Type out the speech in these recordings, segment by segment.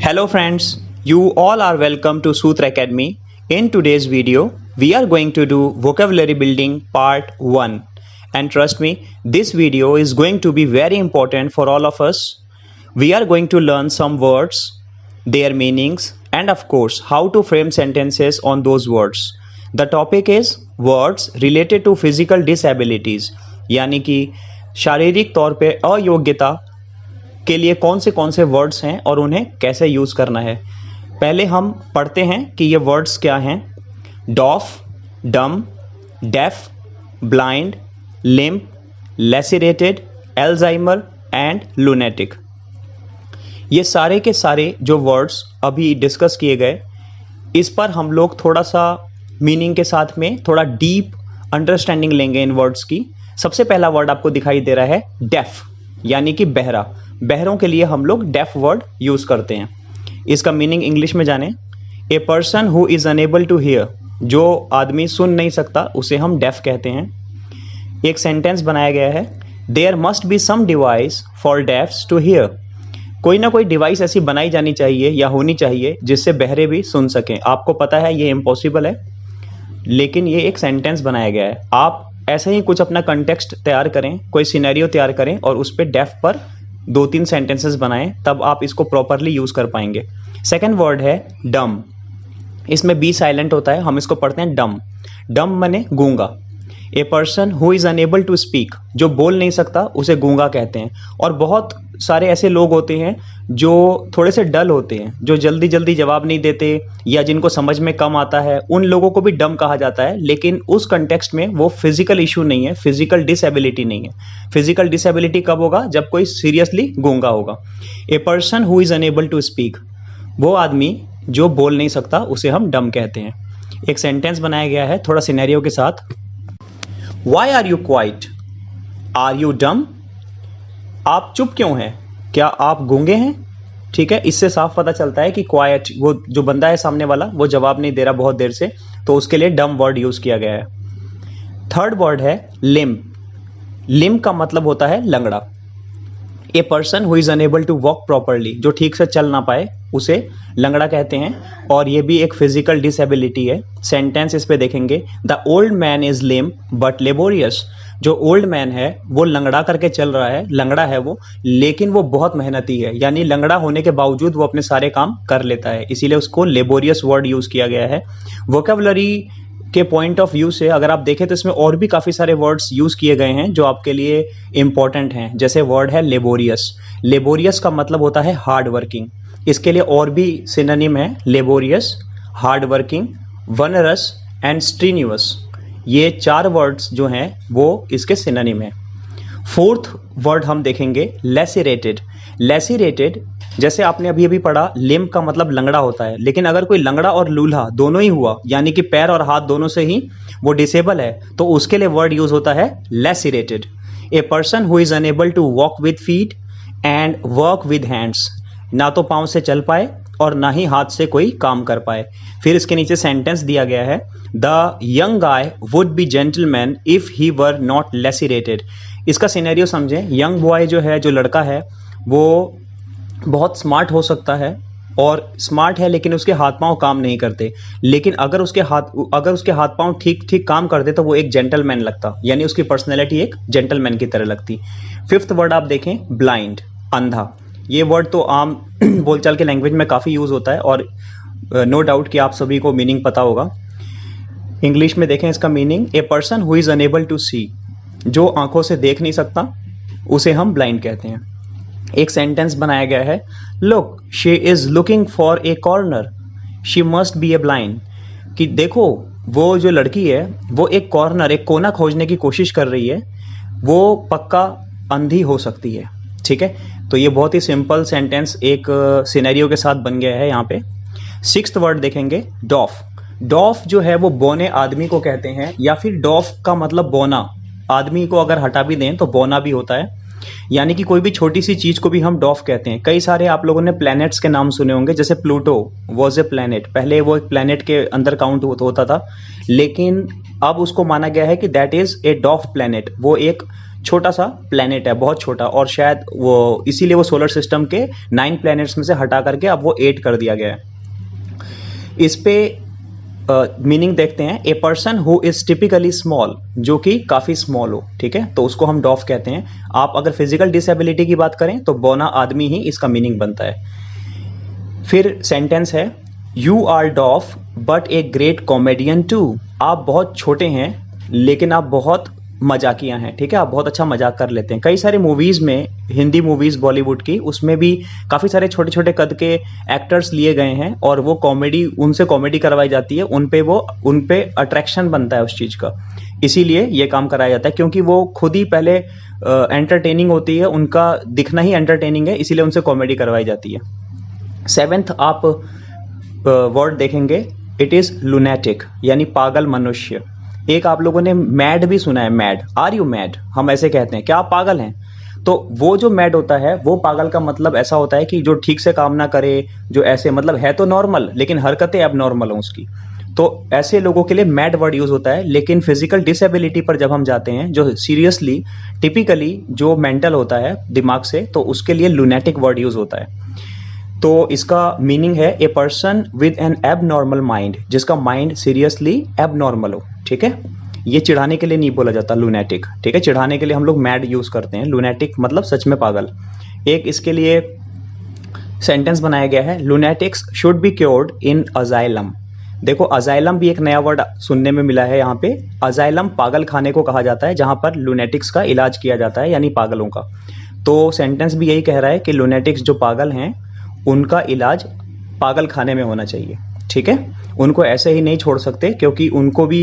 Hello friends, you all are welcome to Sutra Academy. In today's video, we are going to do vocabulary building part 1. And trust me, this video is going to be very important for all of us. We are going to learn some words, their meanings, and of course, how to frame sentences on those words. The topic is words related to physical disabilities, यानी कि शारीरिक तौर पे अयोग्यता के लिए कौन से वर्ड्स हैं और उन्हें कैसे यूज़ करना है। पहले हम पढ़ते हैं कि ये वर्ड्स क्या हैं। Dwarf, dumb, deaf, blind, limp, lacerated, Alzheimer and lunatic. ये सारे के सारे जो वर्ड्स अभी डिस्कस किए गए, इस पर हम लोग थोड़ा सा मीनिंग के साथ में थोड़ा डीप अंडरस्टैंडिंग लेंगे इन वर्ड्स की। सबसे पहला वर्ड आपको दिखाई दे रहा है डेफ, यानी कि बहरा। बहरों के लिए हम लोग डेफ वर्ड यूज करते हैं। इसका मीनिंग इंग्लिश में जाने। A person who is unable to hear, जो आदमी सुन नहीं सकता उसे हम डेफ कहते हैं। एक सेंटेंस बनाया गया है, there must be some device for deafs to hear. कोई ना कोई डिवाइस ऐसी बनाई जानी चाहिए या होनी चाहिए जिससे बहरे भी सुन सकें। आपको पता है ये इम्पॉसिबल है, लेकिन ये एक सेंटेंस बनाया गया है। आप ऐसे ही कुछ अपना कंटेक्स्ट तैयार करें, कोई सिनेरियो तैयार करें और उस पर डेफ पर 2-3 सेंटेंसेस बनाएं, तब आप इसको प्रॉपरली यूज कर पाएंगे। सेकंड वर्ड है डम। इसमें बी साइलेंट होता है, हम इसको पढ़ते हैं डम। डम माने गूंगा। A person who is unable to speak, जो बोल नहीं सकता उसे गूंगा कहते हैं। और बहुत सारे ऐसे लोग होते हैं जो थोड़े से डल होते हैं, जो जल्दी जल्दी जवाब नहीं देते या जिनको समझ में कम आता है, उन लोगों को भी डम कहा जाता है। लेकिन उस कंटेक्स्ट में वो फिजिकल इशू नहीं है, फिजिकल डिसेबिलिटी नहीं है। फिजिकल डिसेबिलिटी कब होगा? जब कोई सीरियसली गूंगा होगा। A person who is unable to speak, वो आदमी जो बोल नहीं सकता उसे हम डम कहते हैं। एक सेंटेंस बनाया गया है थोड़ा सिनेरियो के साथ। Why are you quiet? Are you dumb? आप चुप क्यों हैं? क्या आप गूंगे हैं? ठीक है, इससे साफ पता चलता है कि क्वाइट, वो जो बंदा है सामने वाला, वो जवाब नहीं दे रहा बहुत देर से, तो उसके लिए डम वर्ड यूज किया गया है। थर्ड वर्ड है लिम्प। लिम्प का मतलब होता है लंगड़ा। A person who is unable to walk properly, जो ठीक से चल ना पाए उसे लंगड़ा कहते हैं, और ये भी एक फिजिकल डिसेबिलिटी है। सेंटेंस इस पे देखेंगे, the old man is limp but laborious. जो ओल्ड मैन है वो लंगड़ा करके चल रहा है, लंगड़ा है वो, लेकिन वो बहुत मेहनती है। यानी लंगड़ा होने के बावजूद वो अपने सारे काम कर लेता है, इसीलिए उसको लेबोरियस वर्ड यूज किया गया है। वोकेबुलरी के पॉइंट ऑफ व्यू से अगर आप देखें तो इसमें और भी काफी सारे वर्ड्स यूज किए गए हैं जो आपके लिए इंपॉर्टेंट हैं। जैसे वर्ड है लेबोरियस। लेबोरियस का मतलब होता है हार्ड वर्किंग। इसके लिए और भी सिनोनिम है, लेबोरियस, हार्ड वर्किंग, वनरस एंड स्ट्रीन्यूअस। ये 4 वर्ड्स जो हैं वो इसके सिनोनिम है। फोर्थ वर्ड हम देखेंगे लेसिरेटेड। लेसिरेटेड, जैसे आपने अभी अभी पढ़ा, लिम्प का मतलब लंगड़ा होता है, लेकिन अगर कोई लंगड़ा और लूल्हा दोनों ही हुआ, यानी कि पैर और हाथ दोनों से ही वो डिसेबल है, तो उसके लिए वर्ड यूज होता है lacerated. A person who is unable to walk with feet and work with hands, ना तो पाँव से चल पाए और ना ही हाथ से कोई काम कर पाए। फिर इसके नीचे सेंटेंस दिया गया है, the young guy would be gentleman if he were not lacerated. इसका सिनेरियो समझें। यंग बॉय जो है, जो लड़का है, वो बहुत स्मार्ट हो सकता है और स्मार्ट है, लेकिन उसके हाथ पांव काम नहीं करते। लेकिन अगर उसके हाथ पांव ठीक ठीक काम करते तो वो एक जेंटलमैन लगता, यानी उसकी पर्सनैलिटी एक जेंटलमैन की तरह लगती। फिफ्थ वर्ड आप देखें, ब्लाइंड, अंधा। ये वर्ड तो आम बोलचाल के लैंग्वेज में काफ़ी यूज़ होता है और नो डाउट कि आप सभी को मीनिंग पता होगा। इंग्लिश में देखें इसका meaning, a person who is unable to see, जो आंखों से देख नहीं सकता उसे हम ब्लाइंड कहते हैं। एक सेंटेंस बनाया गया है, look she is looking for a corner, she must be a blind. कि देखो वो जो लड़की है वो एक कॉर्नर, एक कोना खोजने की कोशिश कर रही है, वो पक्का अंधी हो सकती है। ठीक है, तो ये बहुत ही सिंपल सेंटेंस एक सिनेरियो के साथ बन गया है यहाँ पे। सिक्स्थ वर्ड देखेंगे, डॉफ। डॉफ जो है वो बौने आदमी को कहते हैं, या फिर डॉफ का मतलब बौना। आदमी को अगर हटा भी दें तो बौना भी होता है, यानी कि कोई भी छोटी सी चीज को भी हम डॉफ कहते हैं। कई सारे आप लोगों ने प्लैनेट्स के नाम सुने होंगे, जैसे प्लूटो वॉज ए प्लैनेट। पहले वो एक प्लैनेट के अंदर काउंट होता था, लेकिन अब उसको माना गया है कि दैट इज ए डॉफ प्लैनेट। वो एक छोटा सा प्लेनेट है, बहुत छोटा, और शायद वो इसीलिए वो सोलर सिस्टम के 9 प्लैनेट्स में से हटा करके अब वो 8 कर दिया गया है। इस पे मीनिंग देखते हैं, ए person who is typically small, जो कि काफ़ी स्मॉल हो, ठीक है, तो उसको हम डॉफ कहते हैं। आप अगर फिजिकल डिसेबिलिटी की बात करें तो बौना आदमी ही इसका मीनिंग बनता है। फिर सेंटेंस है, you are deaf but a great comedian too, आप बहुत छोटे हैं लेकिन आप बहुत मजाकिया हैं, ठीक है, आप बहुत अच्छा मजाक कर लेते हैं। कई सारे मूवीज़ में, हिंदी मूवीज़ बॉलीवुड की, उसमें भी काफ़ी सारे छोटे छोटे कद के एक्टर्स लिए गए हैं और वो कॉमेडी, उनसे कॉमेडी करवाई जाती है, उन पे अट्रैक्शन बनता है उस चीज़ का, इसीलिए ये काम कराया जाता है, क्योंकि वो खुद ही पहले एंटरटेनिंग होती है, उनका दिखना ही एंटरटेनिंग है, इसीलिए उनसे कॉमेडी करवाई जाती है। 7th आप वर्ड देखेंगे, इट इज़ लुनेटिक, यानी पागल मनुष्य। एक आप लोगों ने मैड भी सुना है, मैड, आर यू मैड, हम ऐसे कहते हैं, क्या आप पागल हैं? तो वो जो मैड होता है, वो पागल का मतलब ऐसा होता है कि जो ठीक से काम ना करे, जो ऐसे, मतलब है तो नॉर्मल लेकिन हरकतें अब नॉर्मल हो उसकी, तो ऐसे लोगों के लिए मैड वर्ड यूज होता है। लेकिन फिजिकल डिसेबिलिटी पर जब हम जाते हैं, जो सीरियसली टिपिकली जो मेंटल होता है दिमाग से, तो उसके लिए लुनेटिक वर्ड यूज होता है। तो इसका मीनिंग है a person with N abnormal mind, जिसका माइंड सीरियसली एबनॉर्मल हो, ठीक है। ये चिढ़ाने के लिए नहीं बोला जाता लुनेटिक, ठीक है, चिढ़ाने के लिए हम लोग मैड यूज करते हैं, लुनेटिक मतलब सच में पागल। एक इसके लिए सेंटेंस बनाया गया है, lunatics should be cured in asylum. देखो, अजाइलम भी एक नया वर्ड सुनने में मिला है यहाँ पे। अजाइलम पागल खाने को कहा जाता है जहां पर लुनेटिक्स का इलाज किया जाता है, यानी पागलों का। तो सेंटेंस भी यही कह रहा है कि लुनेटिक्स जो पागल हैं उनका इलाज पागल खाने में होना चाहिए, ठीक है, उनको ऐसे ही नहीं छोड़ सकते, क्योंकि उनको भी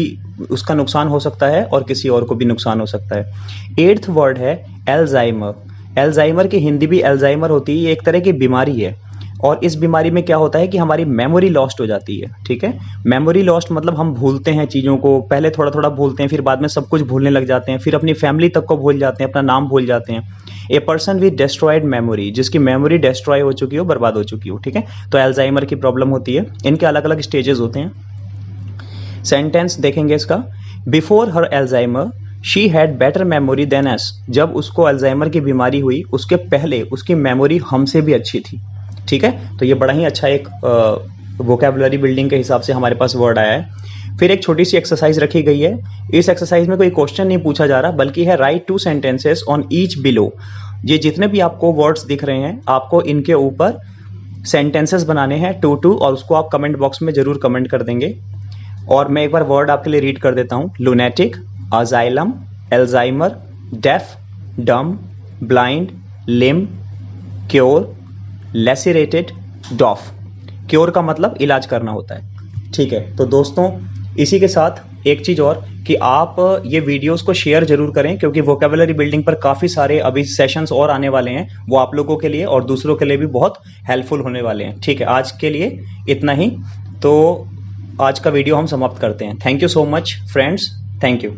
उसका नुकसान हो सकता है और किसी और को भी नुकसान हो सकता है। 8th वर्ड है एल्जाइमर। एल्जाइमर की हिंदी भी एल्जाइमर होती है, ये एक तरह की बीमारी है, और इस बीमारी में क्या होता है कि हमारी मेमोरी लॉस्ट हो जाती है, ठीक है। मेमोरी लॉस्ट मतलब हम भूलते हैं चीज़ों को, पहले थोड़ा थोड़ा भूलते हैं, फिर बाद में सब कुछ भूलने लग जाते हैं, फिर अपनी फैमिली तक को भूल जाते हैं, अपना नाम भूल जाते हैं। A person with destroyed memory, जिसकी मेमोरी डिस्ट्रॉय हो चुकी हो, बर्बाद हो चुकी हो, ठीक है, तो एल्जाइमर की प्रॉब्लम होती है। इनके अलग अलग स्टेजेस होते हैं। सेंटेंस देखेंगे इसका, before her Alzheimer she had better memory than us. जब उसको अल्जाइमर की बीमारी हुई, उसके पहले उसकी मेमोरी हमसे भी अच्छी थी, ठीक है। तो ये बड़ा ही अच्छा एक वोकैबुलरी बिल्डिंग के हिसाब से हमारे पास वर्ड आया है। फिर एक छोटी सी एक्सरसाइज रखी गई है। इस एक्सरसाइज में कोई क्वेश्चन नहीं पूछा जा रहा, बल्कि है right 2 sentences on each below. ये जितने भी आपको वर्ड्स दिख रहे हैं, आपको इनके ऊपर सेंटेंसेस बनाने हैं 2-2, और उसको आप कमेंट बॉक्स में जरूर कमेंट कर देंगे। और मैं एक बार वर्ड आपके लिए रीड कर देता हूँ, लुनेटिक, अजाइलम, एल्जाइमर, डेफ, डम, ब्लाइंड, लिम, क्योर, लेसिरेटेड, डॉफ। क्योर का मतलब इलाज करना होता है, ठीक है। तो दोस्तों, इसी के साथ एक चीज़ और, कि आप ये वीडियोस को शेयर जरूर करें, क्योंकि वोकैबुलरी बिल्डिंग पर काफ़ी सारे अभी सेशंस और आने वाले हैं, वो आप लोगों के लिए और दूसरों के लिए भी बहुत हेल्पफुल होने वाले हैं, ठीक है। आज के लिए इतना ही, तो आज का वीडियो हम समाप्त करते हैं। Thank you so much friends, thank you.